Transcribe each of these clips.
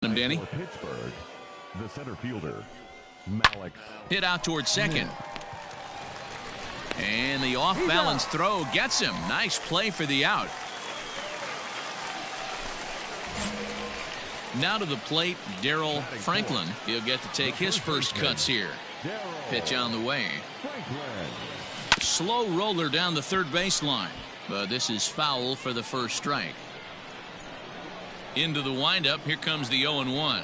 him, Danny. Pittsburgh, the center fielder, hit out towards second. And the off-balance throw gets him. Nice play for the out. Now to the plate, Daryl Franklin. He'll get to take his first cuts here. Pitch on the way. Slow roller down the third baseline. But this is foul for the first strike. Into the windup. Here comes the 0-1.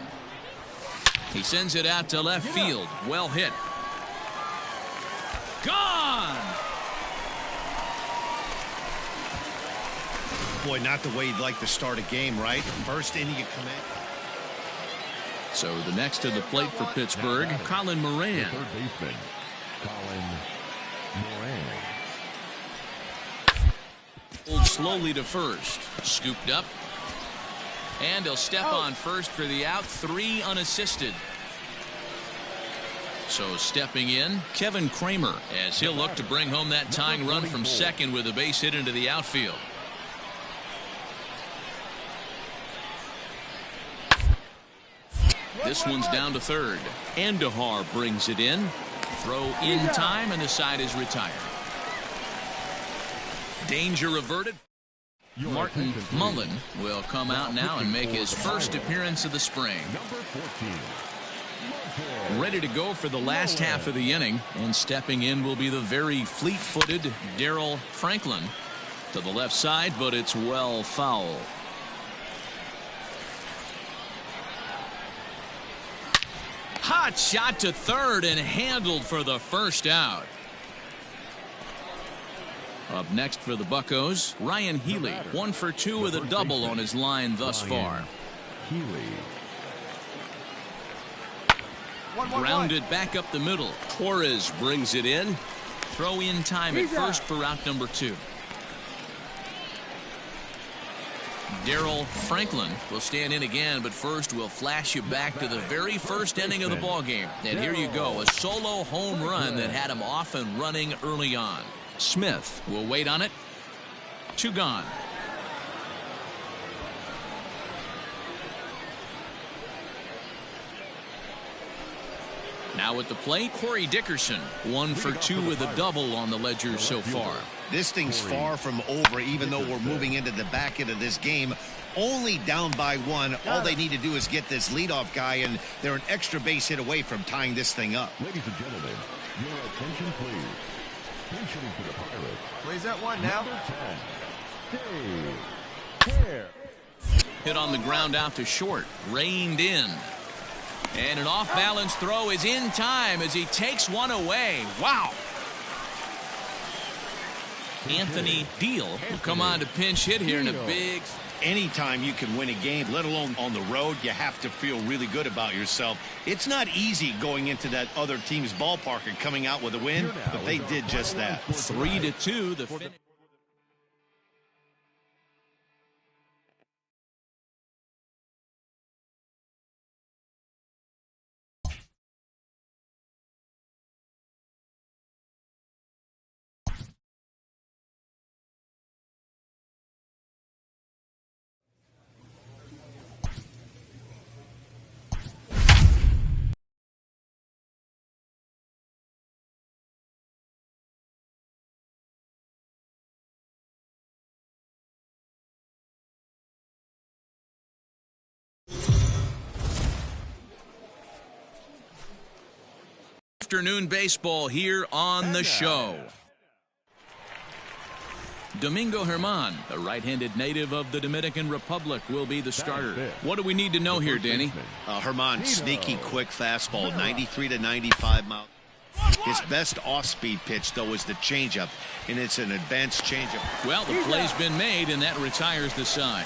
He sends it out to left field. Well hit. Gone! Boy, not the way you'd like to start a game, right? First inning you come in. So the next to the plate for Pittsburgh, Colin Moran. third baseman, Colin Moran. Pulled slowly to first. Scooped up. And he'll step on first for the out. 3 unassisted. So stepping in, Kevin Kramer, as he'll look to bring home that tying run from second with a base hit into the outfield. This one's down to third. Andahar brings it in. Throw in time, and the side is retired. Danger averted. Martin Mullen will come out now and make his first appearance of the spring. Ready to go for the last half of the inning, and stepping in will be the very fleet-footed Daryl Franklin. To the left side, but it's well foul. Hot shot to third and handled for the first out. Up next for the Buccos, Ryan Healy. 1 for 2 with a double on his line thus far. Grounded back up the middle. Torres brings it in. Throw in time at first for route number 2. Daryl Franklin will stand in again, but first we'll flash you back to the very first inning of the ballgame. And here you go, a solo home run that had him off and running early on. Smith will wait on it. 2 gone. Now at the plate, Corey Dickerson. 1 for 2 with a double on the ledger so far. This thing's far from over, even though we're moving into the back end of this game. Only down by 1. All they need to do is get this leadoff guy, and they're an extra base hit away from tying this thing up. Ladies and gentlemen, your attention please. Pitching for the Pirates. Plays that one now. Number 10, Hit on the ground out to short. Reined in. And an off-balance throw is in time as he takes one away. Wow. Anthony Deal will come on to pinch hit here in a big... Anytime you can win a game, let alone on the road, you have to feel really good about yourself. It's not easy going into that other team's ballpark and coming out with a win, but they did just that. 3-2 the finish. Afternoon baseball here on the show. Domingo Hermann, a right-handed native of the Dominican Republic, will be the starter. What do we need to know here, Danny? Hermann, sneaky, quick fastball, 93 to 95 miles. His best off-speed pitch, though, is the changeup, and it's an advanced changeup. Well, the play's been made, and that retires the side.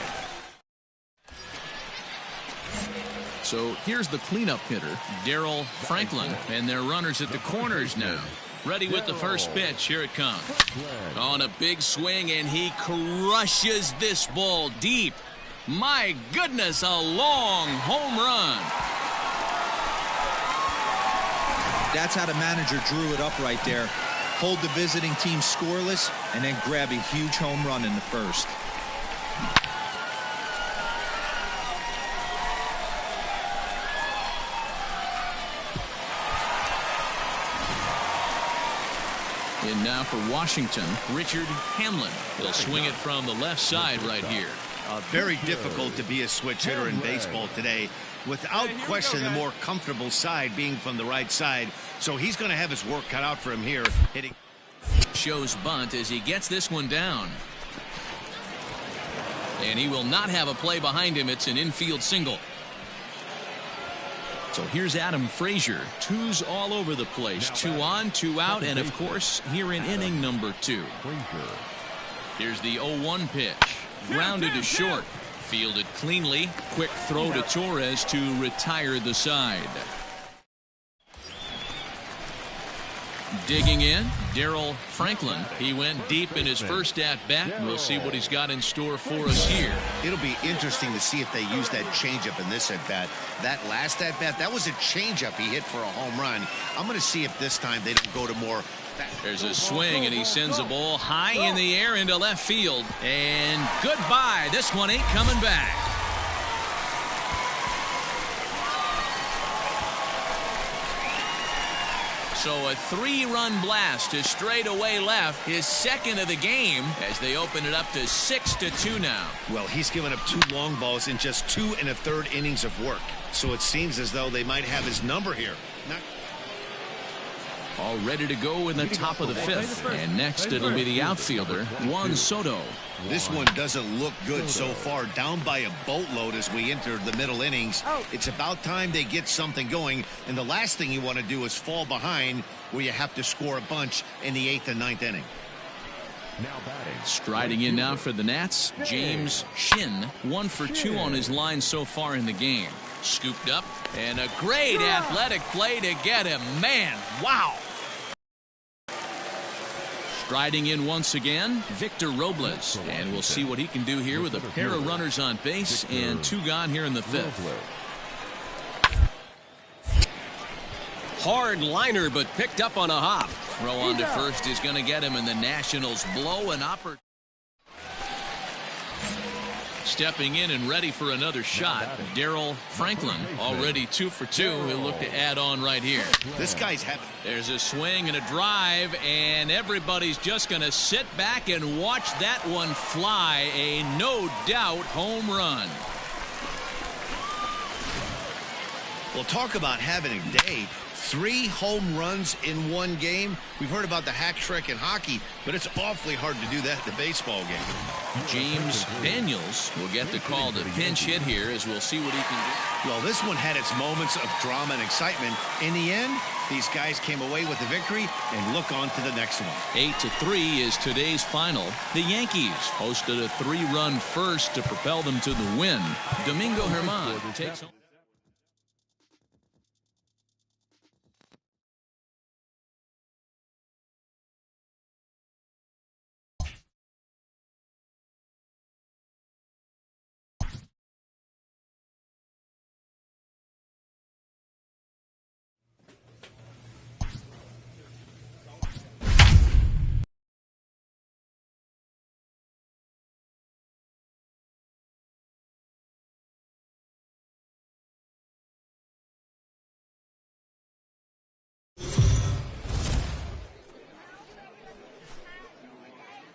So here's the cleanup hitter, Daryl Franklin, and their runners at the corners now. Ready with the first pitch. Here it comes. On a big swing, and he crushes this ball deep. My goodness, a long home run. That's how the manager drew it up right there. Hold the visiting team scoreless, and then grab a huge home run in the first. In now for Washington, Richard Hamlin. He'll swing it from the left side right here. Very difficult to be a switch hitter in baseball today. Without question, the more comfortable side being from the right side. So he's going to have his work cut out for him here. Hitting. Shows bunt as he gets this one down. And he will not have a play behind him. It's an infield single. So here's Adam Frazier. Twos all over the place. 2 on, 2 out, and of course, here in inning number 2. Here's the 0-1 pitch. Grounded to short. Fielded cleanly. Quick throw to Torres to retire the side. Digging in, Daryl Franklin. He went deep in his first at-bat. We'll see what he's got in store for us here. It'll be interesting to see if they use that changeup in this at-bat. That last at-bat, that was a changeup he hit for a home run. I'm going to see if this time they don't go to more. There's a swing, and he sends a ball high in the air into left field. And goodbye. This one ain't coming back. So a 3-run blast to straightaway left, his second of the game, as they open it up to 6-2 now. Well, he's given up 2 long balls in just 2 1/3 innings of work. So it seems as though they might have his number here. All ready to go in the top of the 5th. And next it'll be the outfielder, Juan Soto. This one doesn't look good so far. Down by a boatload as we enter the middle innings. It's about time they get something going. And the last thing you want to do is fall behind where you have to score a bunch in the 8th and 9th inning. Striding in now for the Nats, James Shin. 1 for 2 on his line so far in the game. Scooped up, and a great athletic play to get him. Man, wow. Striding in once again, Victor Robles. And we'll see what he can do here with a pair of runners on base and 2 gone here in the 5th. Hard liner, but picked up on a hop. Throw on to first is going to get him, and the Nationals blow an opportunity. Stepping in and ready for another shot, Daryl Franklin, already 2 for 2. He'll look to add on right here. This guy's happy. There's a swing and a drive, and everybody's just going to sit back and watch that one fly. A no-doubt home run. Well, talk about having a day. 3 home runs in 1 game. We've heard about the hat trick in hockey, but it's awfully hard to do that in a baseball game. James Daniels will get the call to pinch hit here, as we'll see what he can do. Well, this one had its moments of drama and excitement. In the end, these guys came away with the victory and look on to the next one. 8-3 is today's final. The Yankees hosted a 3-run first to propel them to the win. Domingo Hermann takes home.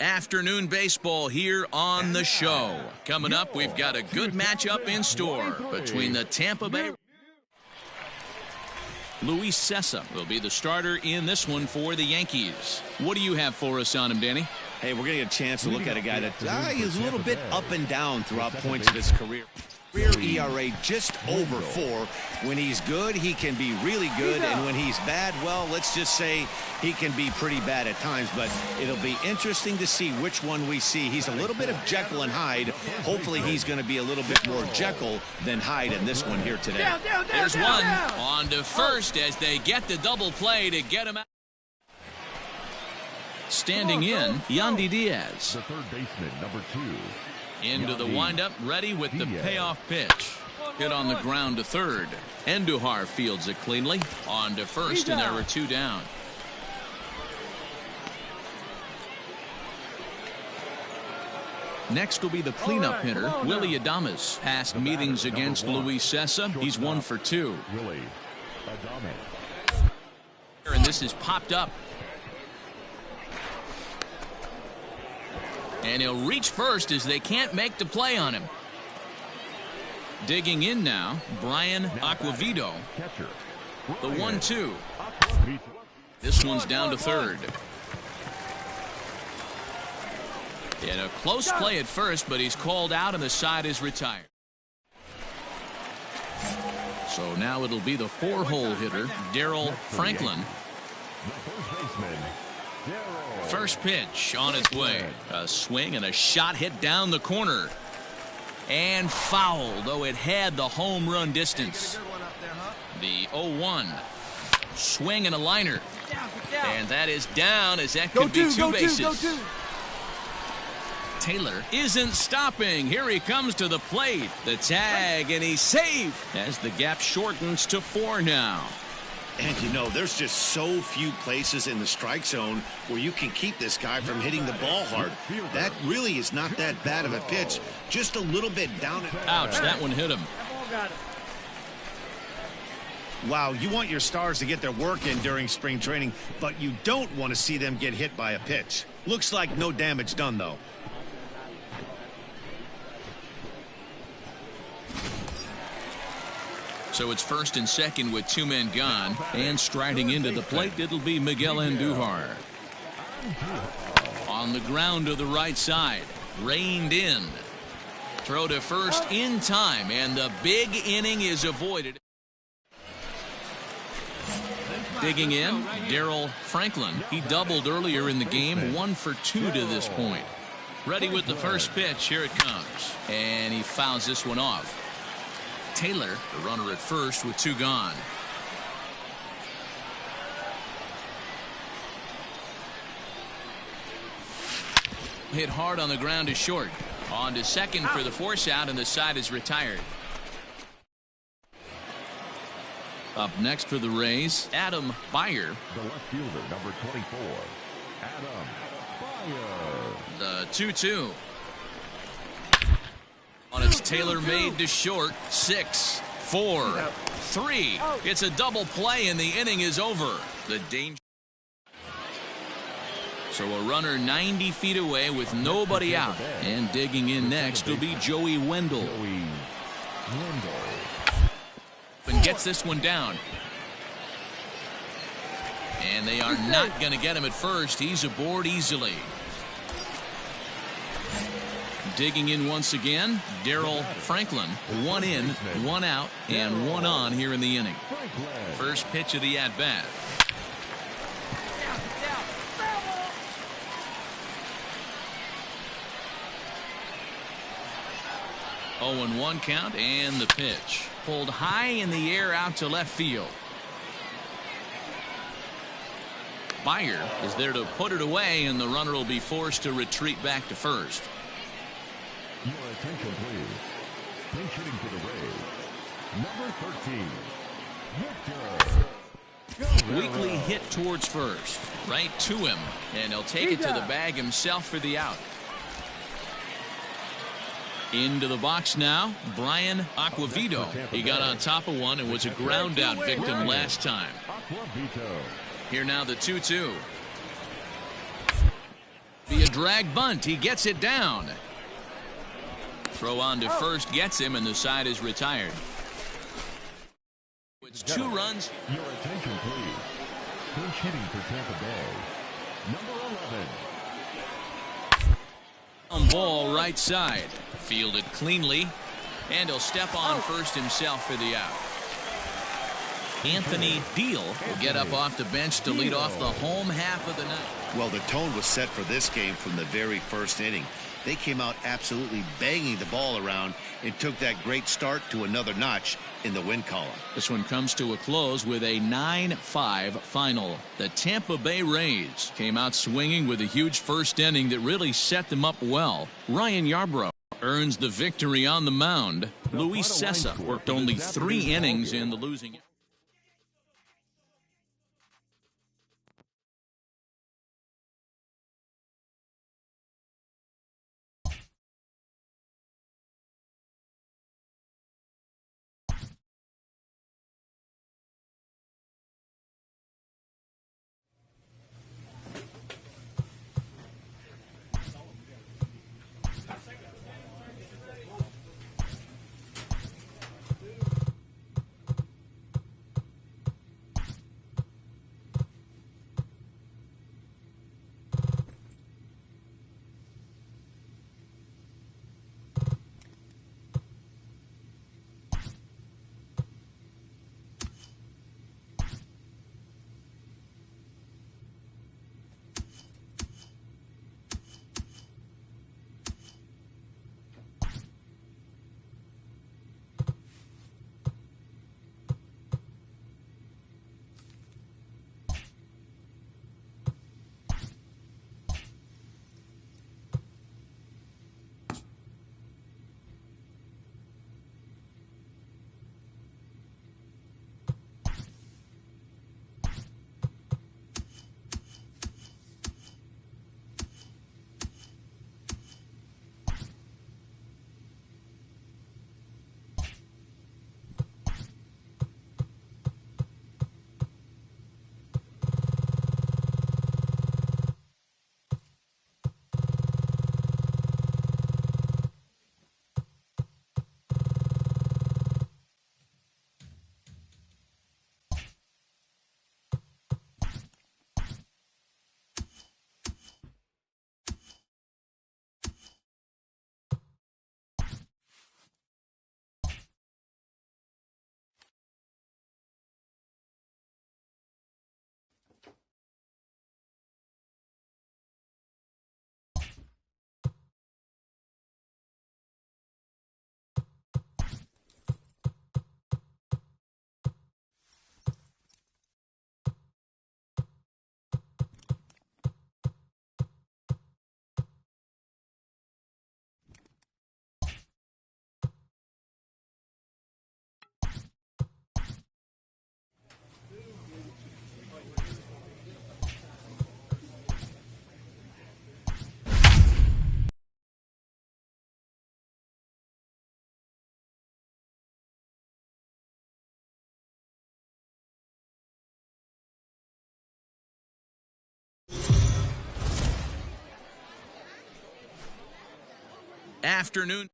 Afternoon baseball here on the show. Coming up, we've got a good matchup in store between the Tampa Bay. Luis Cessa will be the starter in this one for the Yankees. What do you have for us on him, Danny? Hey, we're going to get a chance to look at a guy that is a little bit up and down throughout points of his career. Career ERA just over 4. When he's good, he can be really good, and when he's bad, well, let's just say he can be pretty bad at times. But it'll be interesting to see which one we see. He's a little bit of Jekyll and Hyde. Hopefully he's going to be a little bit more Jekyll than Hyde in this one here today. There's one on to first as they get the double play to get him out. Standing in, Yandy Diaz. The third baseman, number 2. Into the windup, ready with the payoff pitch. Hit on the ground to third. Andujar fields it cleanly. On to first, and there are 2 down. Next will be the cleanup hitter, Willie Adames. Past meetings against Luis Cessa, he's 1 for 2. Willie Adames. And this is popped up. And he'll reach first as they can't make the play on him. Digging in now, Brian Aquavito. The 1-2. This one's down to third. He had a close play at first, but he's called out and the side is retired. So now it'll be the 4-hole hitter, Daryl Franklin. First pitch on its way. A swing and a shot hit down the corner. And foul, though it had the home run distance. The 0-1. Swing and a liner. And that is down as that could be two bases. Taylor isn't stopping. Here he comes to the plate. The tag, and he's safe as the gap shortens to 4 now. And you know, there's just so few places in the strike zone where you can keep this guy from hitting the ball hard. That really is not that bad of a pitch. Just a little bit down. Ouch, that one hit him. Wow, you want your stars to get their work in during spring training, but you don't want to see them get hit by a pitch. Looks like no damage done, though. So it's first and second with 2 men gone, and striding into the plate, it'll be Miguel Andujar. On the ground to the right side, reined in. Throw to first in time, and the big inning is avoided. Digging in, Daryl Franklin. He doubled earlier in the game, 1 for 2 to this point. Ready with the first pitch, here it comes. And he fouls this one off. Taylor, the runner at first with 2 gone. Hit hard on the ground to short. On to second for the force out, and the side is retired. Up next for the Rays, Adam Beyer. The left fielder, number 24, Adam Beyer. The 2-2. On its Taylor made to short. 6, 4, 3. It's a double play and the inning is over. The danger. So a runner 90 feet away with nobody out. And digging in next will be Joey Wendell. And gets this one down. And they are not going to get him at first. He's aboard easily. Digging in once again, Daryl Franklin. 1 in, 1 out, and 1 on here in the inning. First pitch of the at-bat. Oh, and 1 count, and the pitch. Pulled high in the air out to left field. Beyer is there to put it away, and the runner will be forced to retreat back to first. Your attention, please. Pinch hitting for the Rays, number 13, Victor. Weekly hit towards first. Right to him. And he'll take it to the bag himself for the out. Into the box now, Brian Aquavito. He got on top of one and was a ground out victim last time. Here now the 2-2. Be a drag bunt. He gets it down. Throw on to first gets him, and the side is retired. It's 2 runs. Your attention, please. Pinch hitting for Tampa Bay, number 11. On ball right side. Fielded cleanly. And he'll step on first himself for the out. Anthony Deal will get up off the bench to lead off the home half of the night. Well, the tone was set for this game from the very first inning. They came out absolutely banging the ball around and took that great start to another notch in the win column. This one comes to a close with a 9-5 final. The Tampa Bay Rays came out swinging with a huge first inning that really set them up well. Ryan Yarbrough earns the victory on the mound. Luis Cessa worked only 3 innings in the losing. afternoon.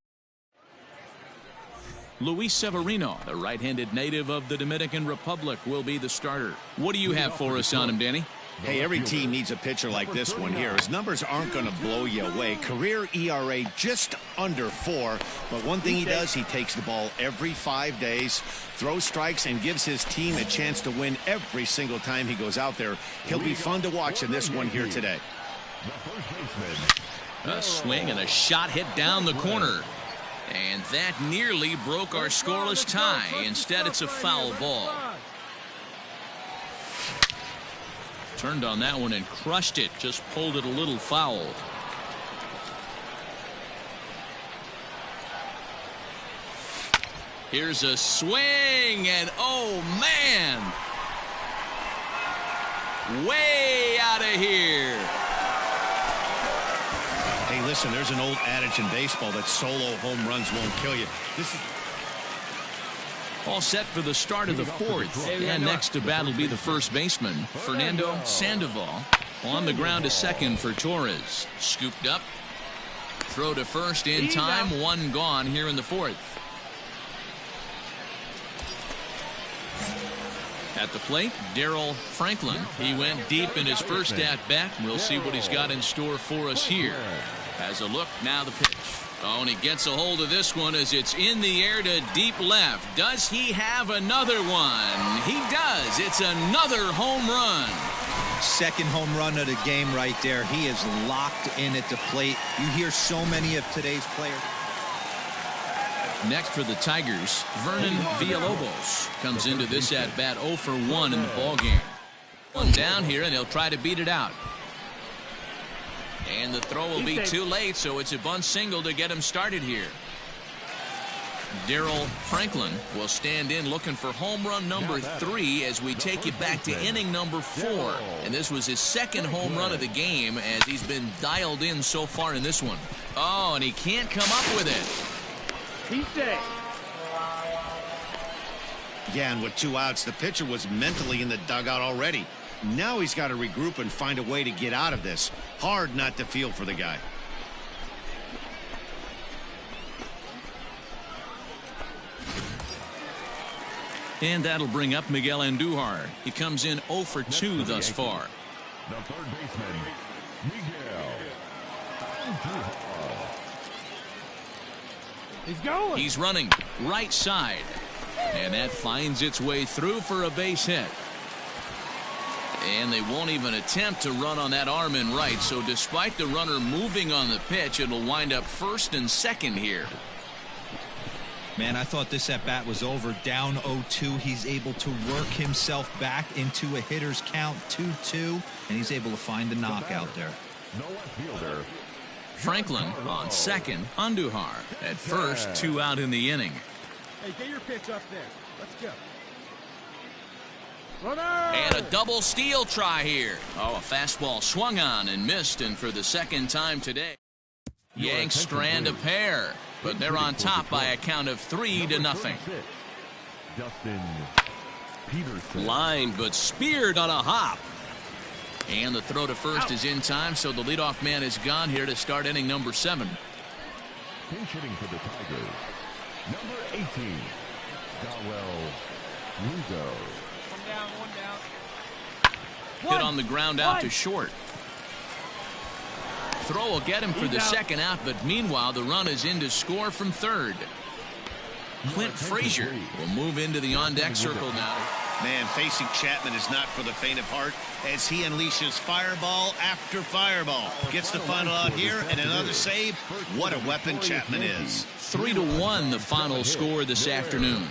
Luis Severino, the right-handed native of the Dominican Republic, will be the starter. What do you have for us on him, Danny? Hey, every team needs a pitcher like this one here. His numbers aren't going to blow you away. Career ERA just under 4. But one thing he does, he takes the ball every 5 days, throws strikes, and gives his team a chance to win every single time he goes out there. He'll be fun to watch in this one here today. A swing and a shot hit down the corner. And that nearly broke our scoreless tie. Instead, it's a foul ball. Turned on that one and crushed it. Just pulled it a little foul. Here's a swing, and oh, man. Way out of here. Hey, listen, there's an old adage in baseball that solo home runs won't kill you. This is all set for the start of the fourth. And next to bat will be the first baseman, Fernando Sandoval. On the ground to second for Torres. Scooped up. Throw to first in time. One gone here in the fourth. At the plate, Daryl Franklin. He went deep in his first at-bat. We'll see what he's got in store for us here. Has a look, now the pitch. Oh, and he gets a hold of this one as it's in the air to deep left. Does he have another one? He does. It's another home run. Second home run of the game right there. He is locked in at the plate. You hear so many of today's players. Next for the Tigers, Vernon Villalobos comes into this at-bat 0 for 1 in the ballgame. One down here, and he'll try to beat it out. And the throw will be too late, so it's a bunt single to get him started here. Daryl Franklin will stand in looking for home run number 3 as we take it back to inning number 4. And this was his second home run of the game as he's been dialed in so far in this one. Oh, and he can't come up with it. Yeah, and with 2 outs, the pitcher was mentally in the dugout already. Now he's got to regroup and find a way to get out of this. Hard not to feel for the guy. And that'll bring up Miguel Andujar. He comes in 0 for 2 thus far. The third baseman, Miguel Andujar. He's going. He's running right side. And that finds its way through for a base hit. And they won't even attempt to run on that arm in right. So despite the runner moving on the pitch, it'll wind up first and second here. Man, I thought this at-bat was over. Down 0-2. He's able to work himself back into a hitter's count 2-2. And he's able to find the knockout there. No outfielder. Franklin on second. Andujar at first. 2 out in the inning. Hey, get your pitch up there. Let's go. Runner! And a double steal try here. Oh, a fastball swung on and missed, and for the second time today, Yanks strand a pair, but they're on top by a count of 3-0. Justin Peterson. Lined but speared on a hop. And the throw to first is in time, so the leadoff man is gone here to start inning number 7. Pinch hitting for the Tigers. Number 18, Darrell Lugo. One down. Hit on the ground out to short. Throw will get him for the second out, but meanwhile the run is in to score from third. Clint Frazier will move into the on-deck circle now. Man, facing Chapman is not for the faint of heart as he unleashes fireball after fireball. Gets the final out here and another save. What a weapon Chapman is. 3-1 the final score this afternoon.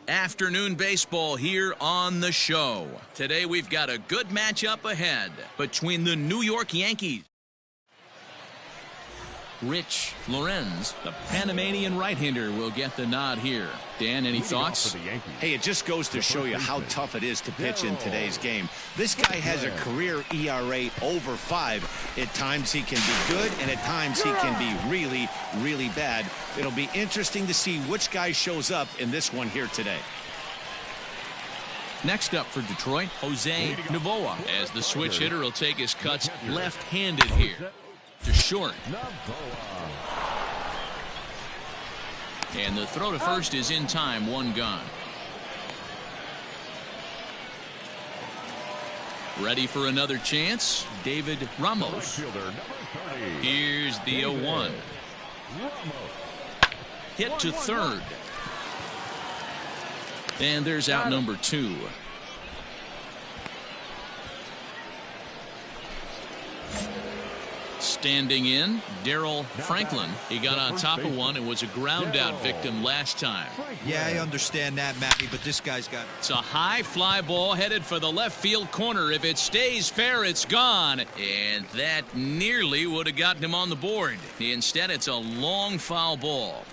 Afternoon baseball here on the show. Today we've got a good matchup ahead between the New York Yankees. Rich Lorenz, the Panamanian right-hander, will get the nod here. Dan, any thoughts? Hey, it just goes to show you how tough it is to pitch in today's game. This guy has a career ERA over 5. At times he can be good, and at times he can be really, really bad. It'll be interesting to see which guy shows up in this one here today. Next up for Detroit, Jose Novoa, as the switch hitter will take his cuts left-handed here. To short. And the throw to first is in time, 1 gone. Ready for another chance, David Ramos. Here's the 0-1. Hit to third. And there's out number 2. Standing in, Daryl Franklin. He got on top of one and was a ground out victim last time. Yeah, I understand that, Matty, but this guy's got... It's a high fly ball headed for the left field corner. If it stays fair, it's gone. And that nearly would have gotten him on the board. Instead, it's a long foul ball.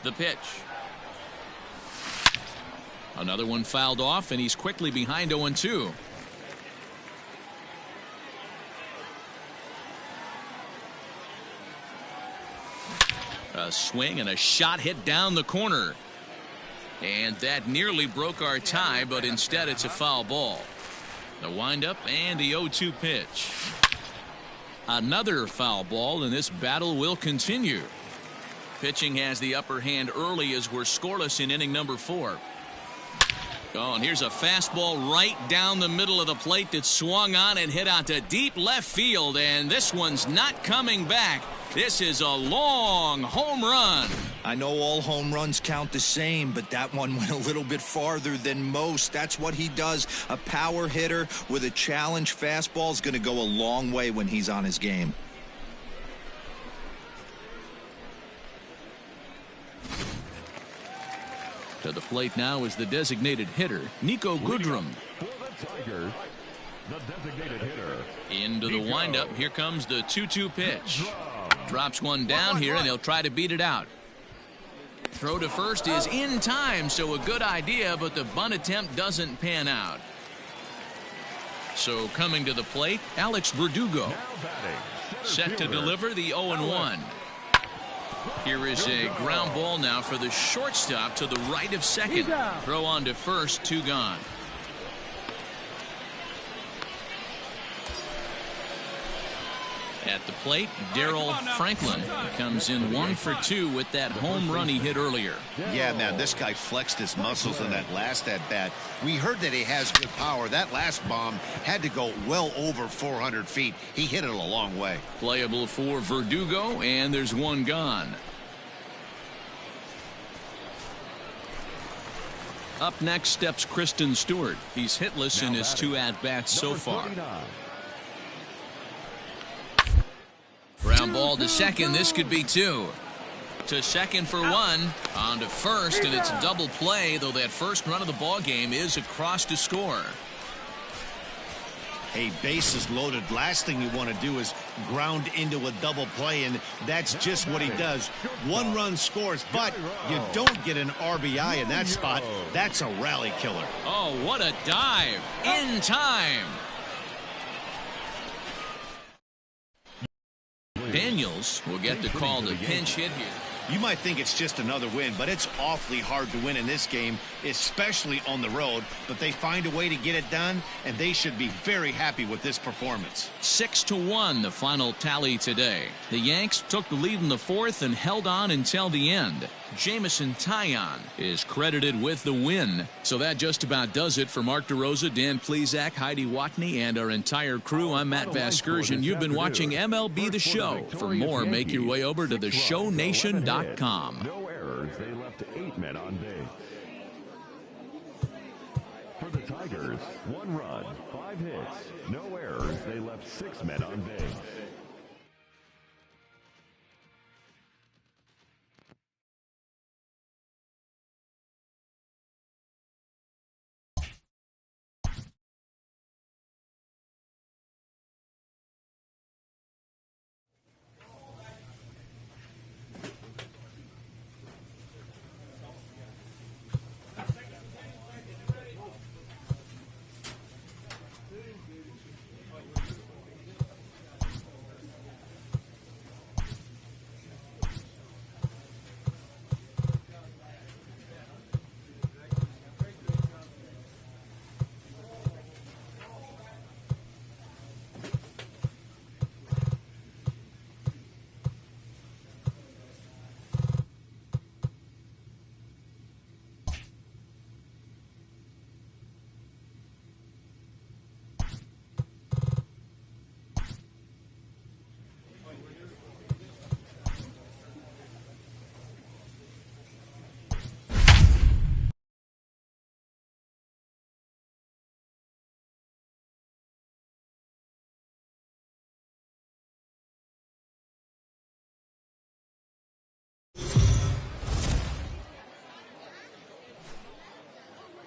The pitch. Another one fouled off, and he's quickly behind 0-2. A swing and a shot hit down the corner. And that nearly broke our tie, but instead it's a foul ball. The windup and the 0-2 pitch. Another foul ball, and this battle will continue. Pitching has the upper hand early as we're scoreless in inning number 4. Oh, and here's a fastball right down the middle of the plate that swung on and hit out to deep left field, and this one's not coming back. This is a long home run. I know all home runs count the same, but that one went a little bit farther than most. That's what he does. A power hitter with a challenge fastball is going to go a long way when he's on his game. To the plate now is the designated hitter, Niko Goodrum. For the Tigers, the designated hitter. Into the windup. Here comes the 2-2 pitch. Drops one down here, and he'll try to beat it out. Throw to first is in time, so a good idea, but the bunt attempt doesn't pan out. So coming to the plate, Alex Verdugo. Set to deliver the 0-1. Here is a ground ball now for the shortstop to the right of second. Throw on to first, 2 gone. At the plate, Daryl Franklin. He comes in 1 for 2 with that home run he hit earlier. Yeah, man, this guy flexed his muscles in that last at-bat. We heard that he has good power. That last bomb had to go well over 400 feet. He hit it a long way. Playable for Verdugo, and there's 1 gone. Up next steps Kristen Stewart. He's hitless in his 2 at-bats so far. Ground ball to second. This could be 2. To second for 1. On to first, and it's a double play, though that first run of the ball game is across to score. Hey, bases loaded. Last thing you want to do is ground into a double play, and that's just what he does. 1 run scores, but you don't get an RBI in that spot. That's a rally killer. Oh, what a dive. In time. Daniels will get the call to pinch hit here. You might think it's just another win, but it's awfully hard to win in this game, especially on the road. But they find a way to get it done, and they should be very happy with this performance. 6-1, the final tally today. The Yanks took the lead in the 4th and held on until the end. Jamison Taillon is credited with the win. So that just about does it for Mark DeRosa, Dan Plesac, Heidi Watney, and our entire crew. I'm Matt Vasgersian. You've been watching MLB The Show. For more, make your way over to theshownation.com. No errors. They left 8 men on base. For the Tigers, 1 run, 5 hits, no errors. They left 6 men on base.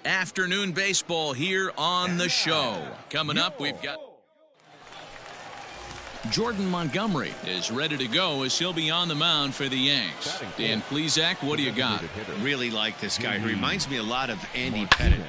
Afternoon baseball here on the show. Coming up, we've got Jordan Montgomery is ready to go as he'll be on the mound for the Yanks. Dan Plesac, what do you got? Really like this guy. He reminds me a lot of Andy Pettit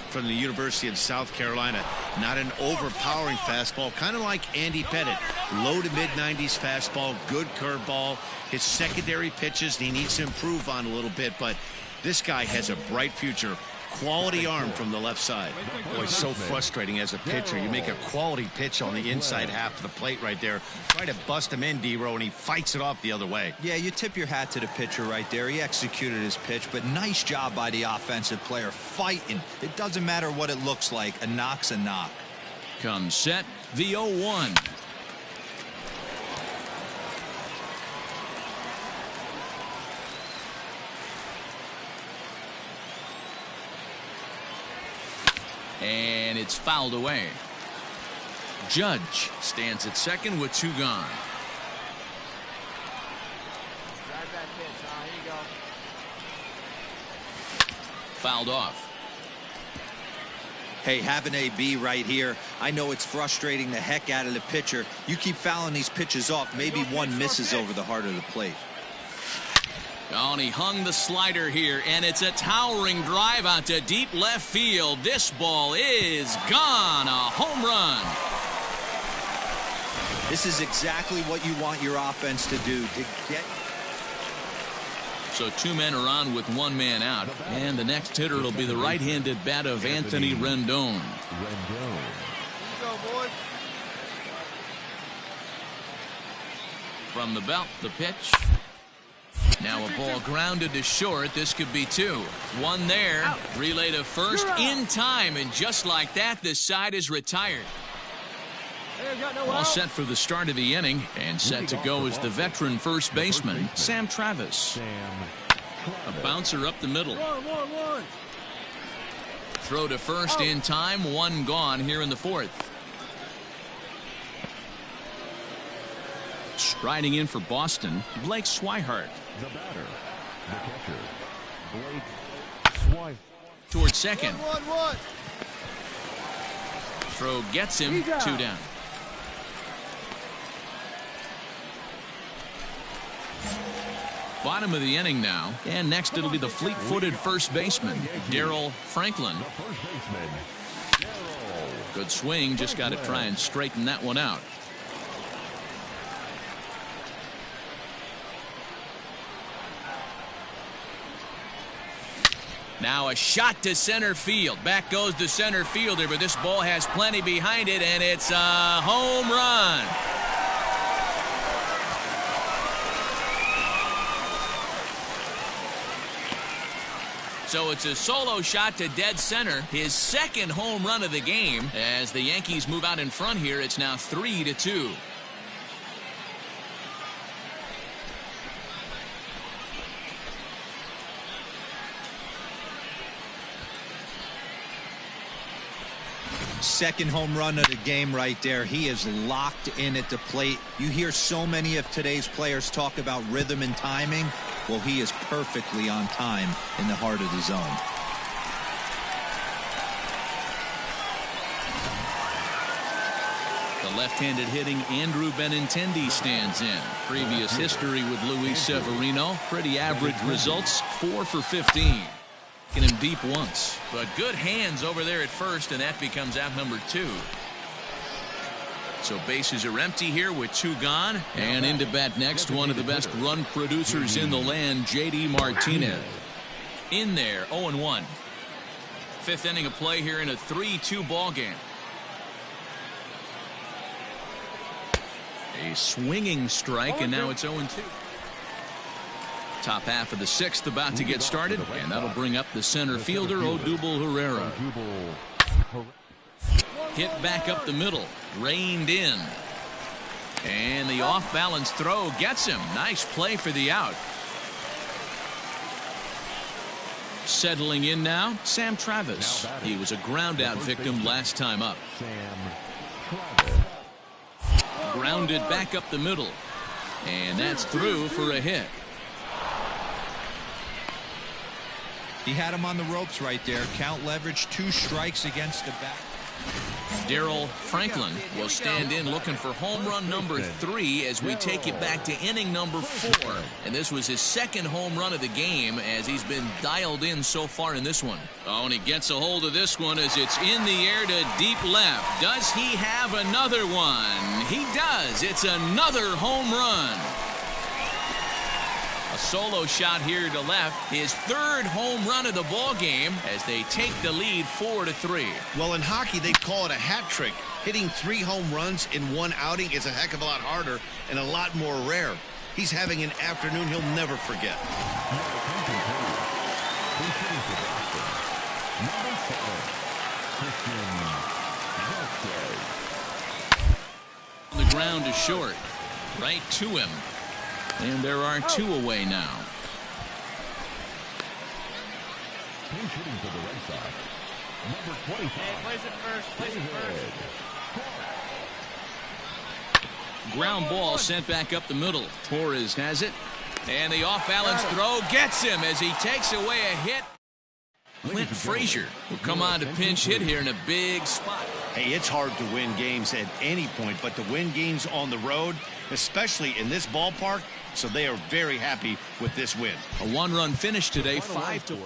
from the University of South Carolina. Not an overpowering fastball, kind of like Andy Pettit. Low to mid-90s fastball, good curveball. His secondary pitches he needs to improve on a little bit, but this guy has a bright future. Quality arm from the left side. Boy, so frustrating as a pitcher. You make a quality pitch on the inside half of the plate right there. Try to bust him in, D-Row, and he fights it off the other way. Yeah, you tip your hat to the pitcher right there. He executed his pitch, but nice job by the offensive player fighting. It doesn't matter what it looks like. A knock's a knock. Comes set, the 0-1. And it's fouled away. Judge stands at second with 2 gone. Drive that pitch. Here you go. Fouled off. Hey, have an AB right here. I know it's frustrating the heck out of the pitcher. You keep fouling these pitches off, maybe one misses over the heart of the plate. Oh, and he hung the slider here, and it's a towering drive out to deep left field. This ball is gone. A home run. This is exactly what you want your offense to do, to get. So 2 men are on with 1 man out, and the next hitter will be the right-handed bat of Anthony Rendon. Here you go, boys. From the belt, the pitch. Now a ball grounded to short. This could be 2. 1 there. Out. Relay to first in time, and just like that, this side is retired. Hey, got no All out. set for the start of the inning, and set to go is the veteran first baseman, Sam Travis. A bouncer up the middle. One. Throw to first in time. 1 gone here in the 4th. Striding in for Boston, Blake Swihart. The batter, the catcher, Blake Swihart. Towards second. One. Throw gets him. He's out. 2 down. Bottom of the inning now, and next it'll be the fleet-footed first baseman, Daryl Franklin. The first baseman, Daryl. Good swing, just got to try and straighten that one out. Now a shot to center field. Back goes the center fielder, but this ball has plenty behind it, and it's a home run. So it's a solo shot to dead center, his 2nd home run of the game. As the Yankees move out in front here, it's now 3-2. Second home run of the game right there. He is locked in at the plate. You hear so many of today's players talk about rhythm and timing. Well, he is perfectly on time in the heart of the zone. The left-handed hitting Andrew Benintendi stands in. Previous history with Luis Severino. Pretty average results, 4 for 15. Him deep once, but good hands over there at first, and that becomes out number 2. So bases are empty here with 2 gone, and into bat next, one of the best run producers in the land, J.D. Martinez. In there, 0-1. 5th inning of play here in a 3-2 ball game. A swinging strike, and now it's 0-2. Top half of the 6th about to get started, and that'll bring up the center fielder, Odubel Herrera. Hit back up the middle, reined in. And the off-balance throw gets him. Nice play for the out. Settling in now, Sam Travis. He was a ground-out victim last time up. Grounded back up the middle. And that's through for a hit. He had him on the ropes right there. Count leverage, 2 strikes against the back. Daryl Franklin will stand in looking for home run number 3 as we take it back to inning number 4. And this was his second home run of the game as he's been dialed in so far in this one. Oh, and he gets a hold of this one as it's in the air to deep left. Does he have another one? He does. It's another home run. A solo shot here to left, his 3rd home run of the ball game as they take the lead 4-3. Well, in hockey, they call it a hat trick. Hitting 3 home runs in one outing is a heck of a lot harder and a lot more rare. He's having an afternoon he'll never forget. The ground is short, right to him. And there are 2 away now. He's hitting for the Red Sox. Number 25. Hey, place it first. Place it first. Ground ball sent back up the middle. Torres has it. And the off-balance throw gets him as he takes away a hit. Clint Frazier will come on to pinch hit here in a big spot. Hey, it's hard to win games at any point, but to win games on the road, especially in this ballpark, so they are very happy with this win. A 1-run finish today, 5-4.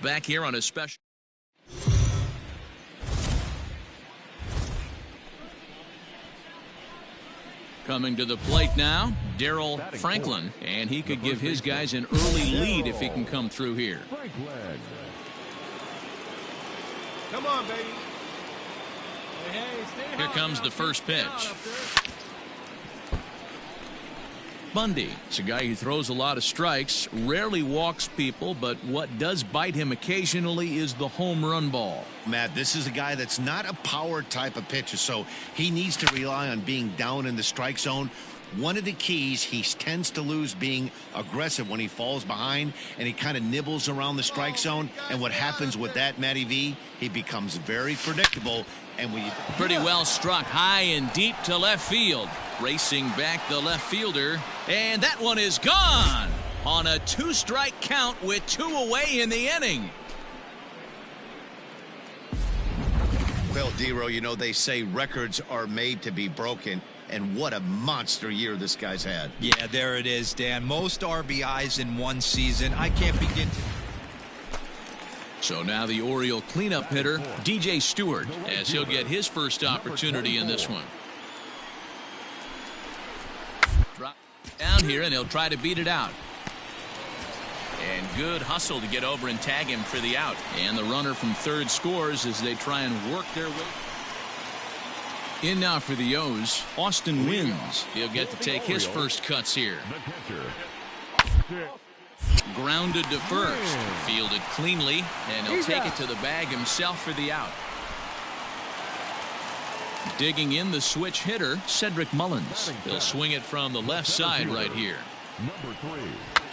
Back here on a special. Coming to the plate now, Daryl Franklin, and he could give his guys an early lead if he can come through here. Come on, baby. Hey, stay Here hot comes now. the first Stay pitch. hot up there. Bundy, it's a guy who throws a lot of strikes, rarely walks people, but what does bite him occasionally is the home run ball. Matt, this is a guy that's not a power type of pitcher, so he needs to rely on being down in the strike zone. One of the keys, he tends to lose being aggressive when he falls behind, and he kind of nibbles around the strike zone. And what happens with that, Matty V, he becomes very predictable. And we Pretty well struck high and deep to left field. Racing back the left fielder, and that one is gone on a 2-strike count with 2 away in the inning. Well, Dero, you know, they say records are made to be broken, and what a monster year this guy's had. Yeah, there it is, Dan. Most RBIs in one season. I can't begin to... So now the Oriole cleanup hitter, DJ Stewart, as he'll get his first opportunity in this one. Drop down here, and he'll try to beat it out. And good hustle to get over and tag him for the out. And the runner from third scores as they try and work their way. In now for the O's, Austin Wins. He'll get to take his first cuts here. Grounded to first, fielded cleanly, and he'll take it to the bag himself for the out. Digging in the switch hitter, Cedric Mullins. He'll swing it from the left side right here.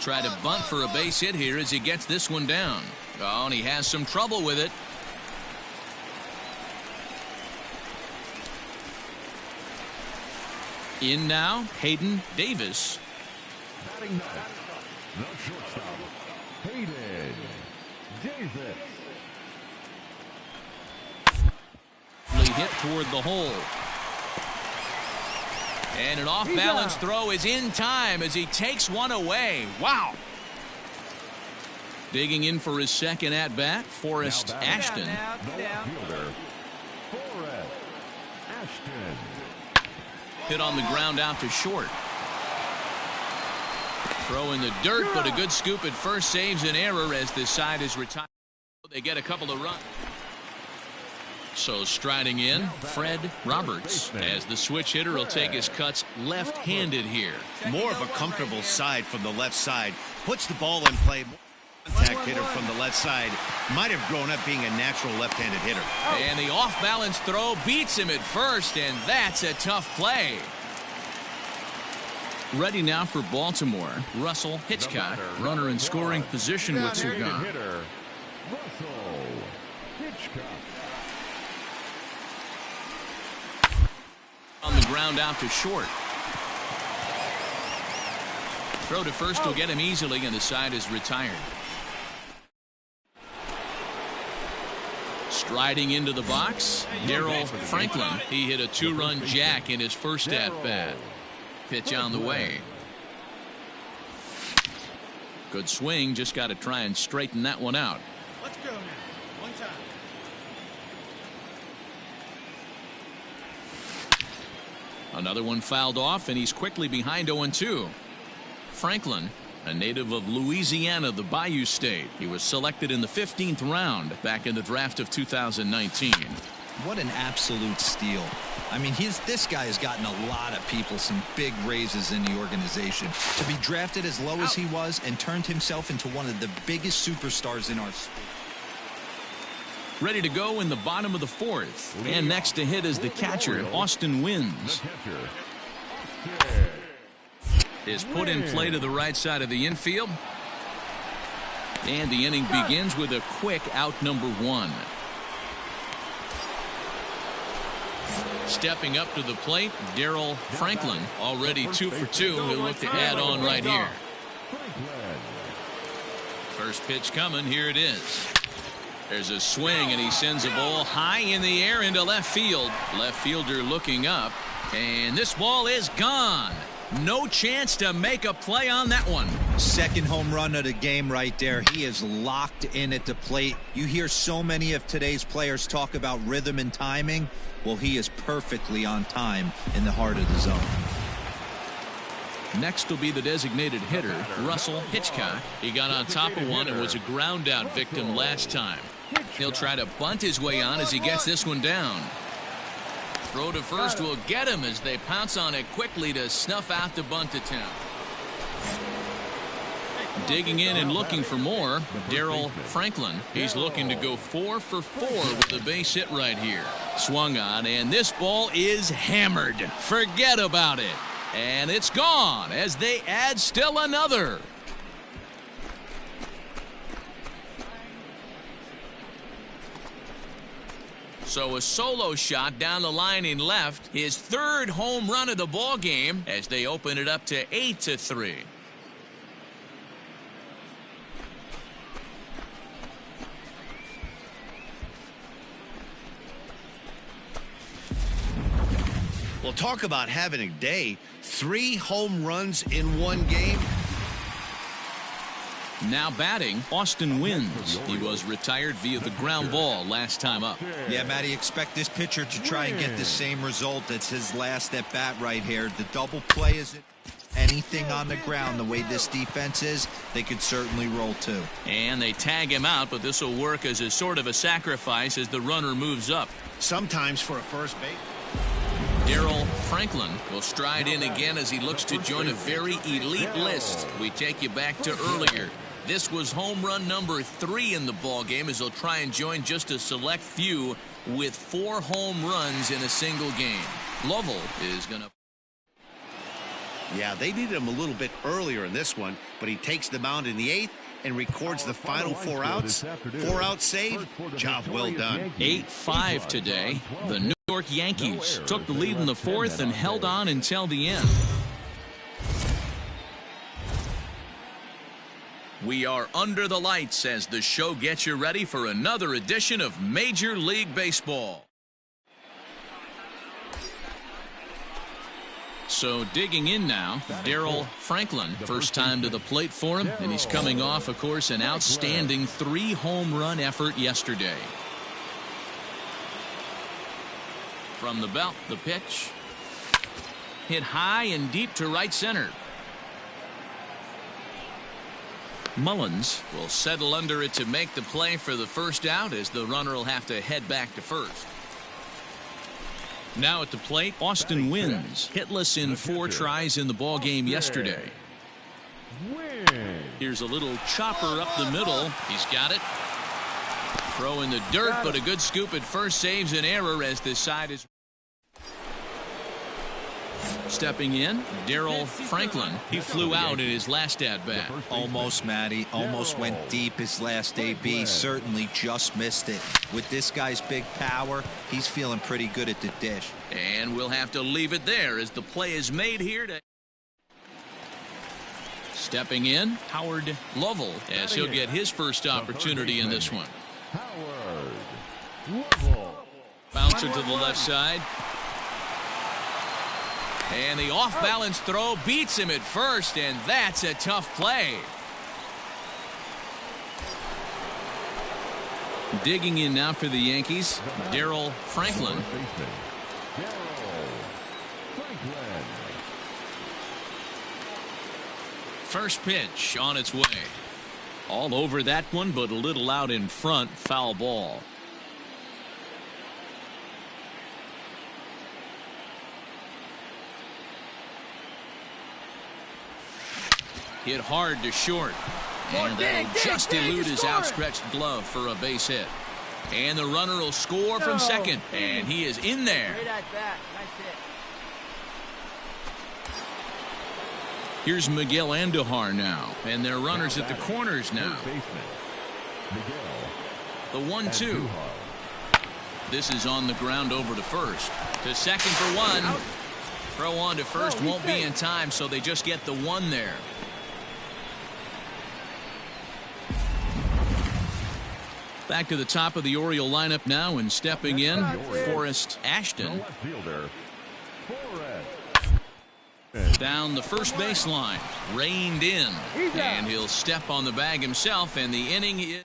Try to bunt for a base hit here as he gets this one down. Oh, and he has some trouble with it. In now, Hayden Davis. The shortstop, Hayden Davis. Hit toward the hole. And an off-balance throw is in time as he takes one away. Wow. Digging in for his second at-bat, Forrest Ashton. Outfielder, Forrest Ashton. Hit on the ground out to short. Throw in the dirt, but a good scoop at first saves an error as this side is retired. They get a couple of runs. So striding in, Fred Roberts, as the switch hitter will take his cuts left-handed here. More of a comfortable side from the left side. Puts the ball in play. Contact hitter from the left side. Might have grown up being a natural left-handed hitter. And the off-balance throw beats him at first, and that's a tough play. Ready now for Baltimore, Russell Hitchcock, runner in scoring position with two gone. On the ground out to short. Throw to first will get him easily, and the side is retired. Striding into the box, Daryl Franklin. He hit a two-run jack in his first at-bat. Pitch on the way. Good swing, just got to try and straighten that one out. Let's go now. One time. Another one fouled off, and he's quickly behind 0-2. Franklin, a native of Louisiana, the Bayou State. He was selected in the 15th round back in the draft of 2019. What an absolute steal. I mean, this guy has gotten a lot of people some big raises in the organization. To be drafted as low as he was and turned himself into one of the biggest superstars in our sport. Ready to go in the bottom of the fourth. And next to hit is the catcher, Austin Wins. Is put in play to the right side of the infield. And the inning begins with a quick out number one. Stepping up to the plate, Daryl Franklin, already 2 for 2. He'll look to add on right here. First pitch coming. Here it is. There's a swing, and he sends a ball high in the air into left field. Left fielder looking up, and this ball is gone. No chance to make a play on that one. Second home run of the game right there. He is locked in at the plate. You hear so many of today's players talk about rhythm and timing. Well, he is perfectly on time in the heart of the zone. Next will be the designated hitter, Russell Hitchcock. He got on top of one and was a ground out victim last time. He'll try to bunt his way on as he gets this one down. Throw to first will get him as they pounce on it quickly to snuff out the bunt attempt. Digging in and looking for more, Daryl Franklin. He's looking to go 4 for 4 with a base hit right here. Swung on, and this ball is hammered. Forget about it. And it's gone as they add still another. So a solo shot down the line in left, his third home run of the ball game as they open it up to 8-3. Well, talk about having a day. 3 home runs in one game. Now batting, Austin Wins. He was retired via the ground ball last time up. Yeah, Matty, expect this pitcher to try and get the same result. That's his last at bat right here. The double play isn't anything on the ground. The way this defense is, they could certainly roll too. And they tag him out, but this will work as a sort of a sacrifice as the runner moves up. Sometimes for a first base. Daryl Franklin will stride in again as he looks to join a very elite list. We take you back to earlier. This was home run number 3 in the ball game as he'll try and join just a select few with 4 home runs in a single game. Lovell is going to. Yeah, they needed him a little bit earlier in this one, but he takes the mound in the 8th and records the final 4 outs. 4-out save. Job well done. 8-5 today. The New York Yankees took the lead in the 4th and held on until the end. We are under the lights as the show gets you ready for another edition of Major League Baseball. So digging in now, Daryl Franklin. First time to the plate for him, and he's coming off, of course, an outstanding 3 home run effort yesterday. From the belt, the pitch. Hit high and deep to right center. Mullins will settle under it to make the play for the first out, as the runner will have to head back to first. Now at the plate, Austin Wynns, hitless in 4 tries in the ball game yesterday. Here's a little chopper up the middle. He's got it. Throw in the dirt, but a good scoop at first saves an error as this side is. Stepping in, Daryl Franklin. He flew out in his last at-bat. Almost, Matty. Almost went deep his last AB. Certainly just missed it. With this guy's big power, he's feeling pretty good at the dish. And we'll have to leave it there as the play is made here. Stepping in, Howard Lovell, as he'll get his first opportunity in this one. Bouncer to the left side. And the off-balance throw beats him at first, and that's a tough play. Digging in now for the Yankees, Daryl Franklin. First pitch on its way. All over that one, but a little out in front. Foul ball. Hit hard to short. And that'll just elude his outstretched glove for a base hit. And the runner will score from second. And he is in there. Here's Miguel Andujar now. And their runners at the corners now. The 1-2. This is on the ground over to first. To second for one. Throw on to first won't be in time, so they just get the 1 there. Back to the top of the Oriole lineup now, and stepping in, Forrest Ashton. Down the first baseline, reined in, and he'll step on the bag himself, and the inning is.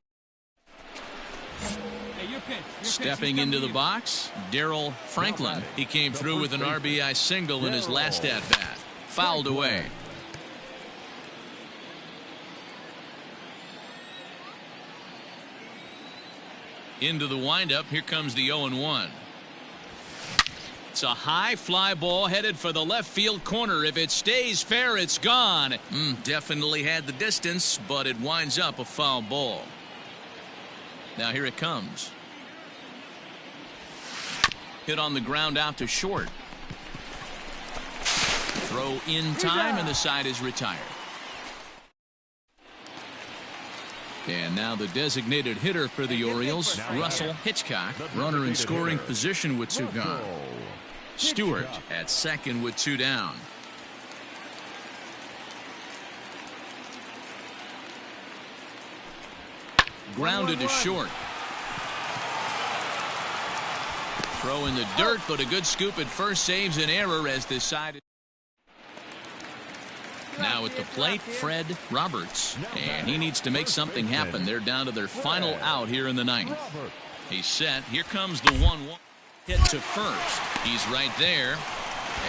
Stepping into the box, Daryl Franklin. He came through with an RBI single in his last at-bat. Fouled away. Into the windup. Here comes the 0-1. It's a high fly ball headed for the left field corner. If it stays fair, it's gone. Definitely had the distance, but it winds up a foul ball. Now here it comes. Hit on the ground out to short. Throw in time, and the side is retired. And now the designated hitter for the Orioles, Russell Hitchcock. Runner in scoring position with 2 gone. Stewart at second with 2 down. Grounded to short. Throw in the dirt, but a good scoop at first saves an error as this side is. Now at the plate, Fred Roberts, and he needs to make something happen. They're down to their final out here in the 9th. He's set. Here comes the 1-1 hit to first. He's right there,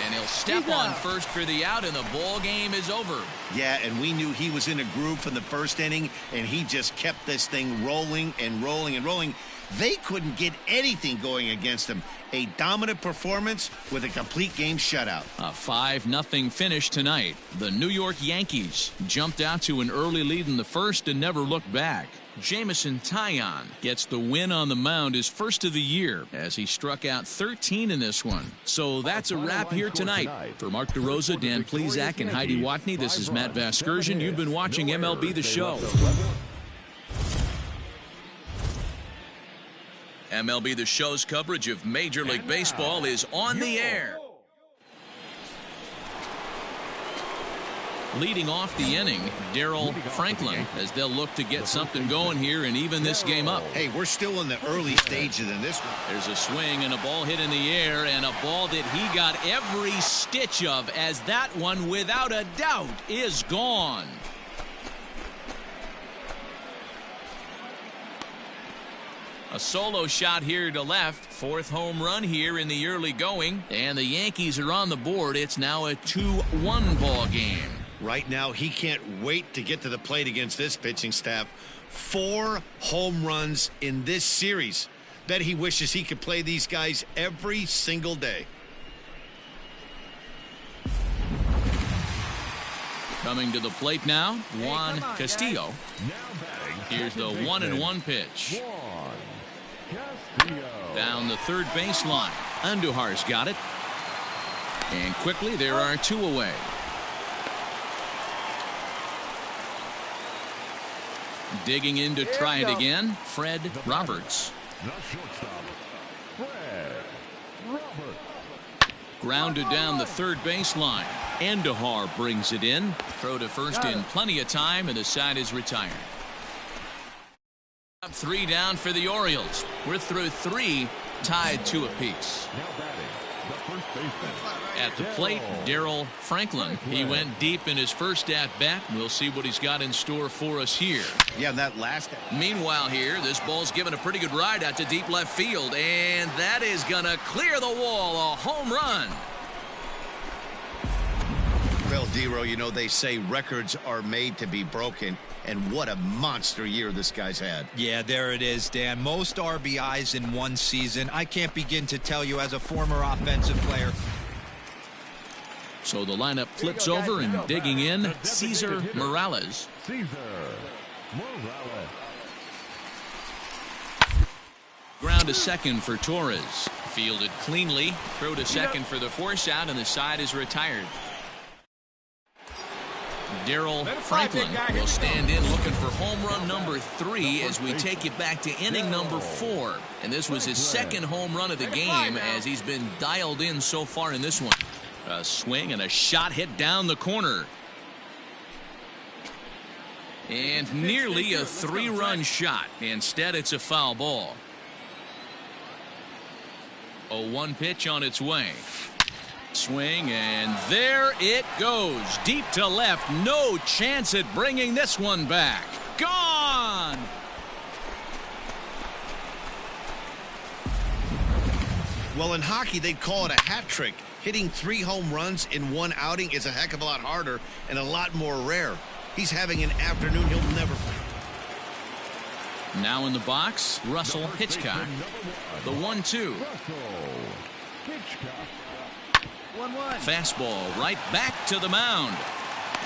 and he'll step on first for the out, and the ball game is over. Yeah, and we knew he was in a groove from the first inning, and he just kept this thing rolling and rolling and rolling. They couldn't get anything going against him. A dominant performance with a complete game shutout. A 5-0 finish tonight. The New York Yankees jumped out to an early lead in the first and never looked back. Jamison Taillon gets the win on the mound, his first of the year, as he struck out 13 in this one. So that's a wrap here tonight. For Mark DeRosa, Dan Plesac, and Heidi Watney, this is Matt Vasgersian. You've been watching MLB The Show. MLB The Show's coverage of Major League Baseball is on the air. Leading off the inning, Daryl Franklin, as they'll look to get something going here and even this game up. Hey, we're still in the early stages in this one. There's a swing and a ball hit in the air, and a ball that he got every stitch of, as that one, without a doubt, is gone. A solo shot here to left. 4th home run here in the early going. And the Yankees are on the board. It's now a 2-1 ball game. Right now, he can't wait to get to the plate against this pitching staff. 4 home runs in this series. Bet he wishes he could play these guys every single day. Coming to the plate now, Juan Castillo. Here's the 1-1 pitch. Down the third baseline. Andujar's got it. And quickly, there are 2 away. Digging in to try it again, Fred Roberts. Grounded down the third baseline. Andujar brings it in. Throw to first in plenty of time, and the side is retired. 3 down for the Orioles. We're through 3, tied 2 apiece. At the plate, Daryl Franklin. He went deep in his first at-bat. We'll see what he's got in store for us here. Yeah, that last. Meanwhile here, this ball's given a pretty good ride out to deep left field, and that is going to clear the wall. A home run. Well, Dero, you know, they say records are made to be broken, and what a monster year this guy's had. Yeah, there it is, Dan. Most RBIs in one season. I can't begin to tell you as a former offensive player. So the lineup flips over, and digging in, Cesar Morales. Ground to second for Torres. Fielded cleanly. Throw to second for the force out, and the side is retired. Daryl Franklin will stand in looking for home run number 3 as we take you back to inning number 4. And this was his second home run of the game as he's been dialed in so far in this one. A swing and a shot hit down the corner. And nearly a 3-run shot. Instead, it's a foul ball. A 1 pitch on its way. Swing, and there it goes. Deep to left. No chance at bringing this one back. Gone! Well, in hockey, they'd call it a hat trick. Hitting 3 home runs in 1 outing is a heck of a lot harder and a lot more rare. He's having an afternoon he'll never. Now in the box, Russell Hitchcock. The 1-2. Fastball right back to the mound.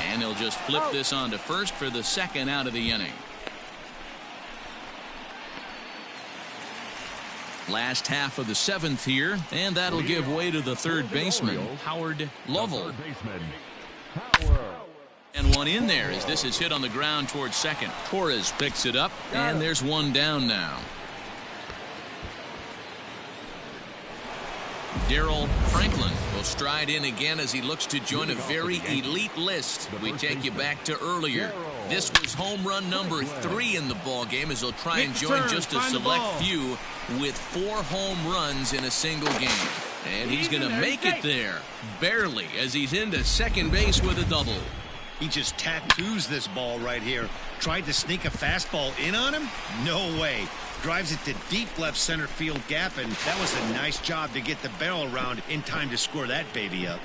And he'll just flip this on to first for the second out of the inning. Last half of the 7th here, and that'll give way to the third baseman, Howard Lovell. And one in there as this is hit on the ground towards second. Torres picks it up, and there's one down now. Daryl Franklin will stride in again as he looks to join a very elite list. We take you back to earlier. This was home run number 3 in the ball game as he'll try and join just a select few with 4 home runs in a single game. And he's going to make it there, barely, as he's into second base with a double. He just tattoos this ball right here. Tried to sneak a fastball in on him? No way. Drives it to deep left center field gap, and that was a nice job to get the barrel around in time to score that baby up.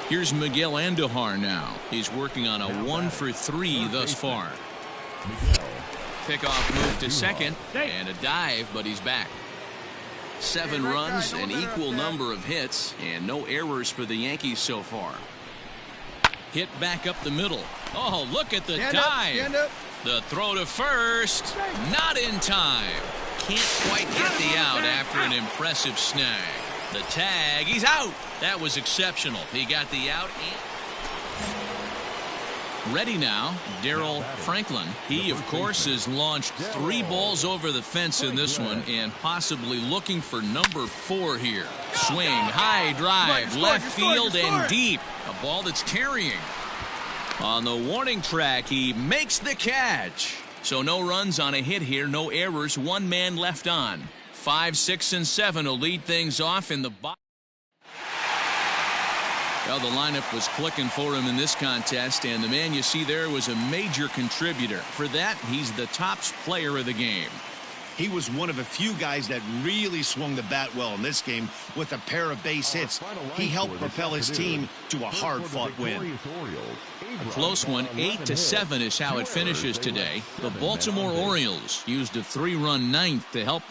Here's Miguel Andujar now. He's working on a 1-for-3 thus far. Pickoff move to second, and a dive, but he's back. 7 runs, an equal number of hits, and no errors for the Yankees so far. Hit back up the middle. Oh, look at the dive. The throw to first. Not in time. Can't quite get the out after an impressive snag. The tag. He's out. That was exceptional. He got the out. Ready now, Daryl Franklin. He, of course, has launched 3 balls over the fence in this one and possibly looking for number 4 here. Swing, high drive, left field and deep. A ball that's carrying. On the warning track, he makes the catch. So no runs on a hit here, no errors, 1 man left on. 5, 6, and 7 will lead things off in the box. Well, the lineup was clicking for him in this contest, and the man you see there was a major contributor. For that, he's the top player of the game. He was one of a few guys that really swung the bat well in this game with a pair of base hits. He helped propel his team to a hard-fought win. A close one, 8-7 is how it finishes today. The Baltimore Orioles used a 3-run ninth to help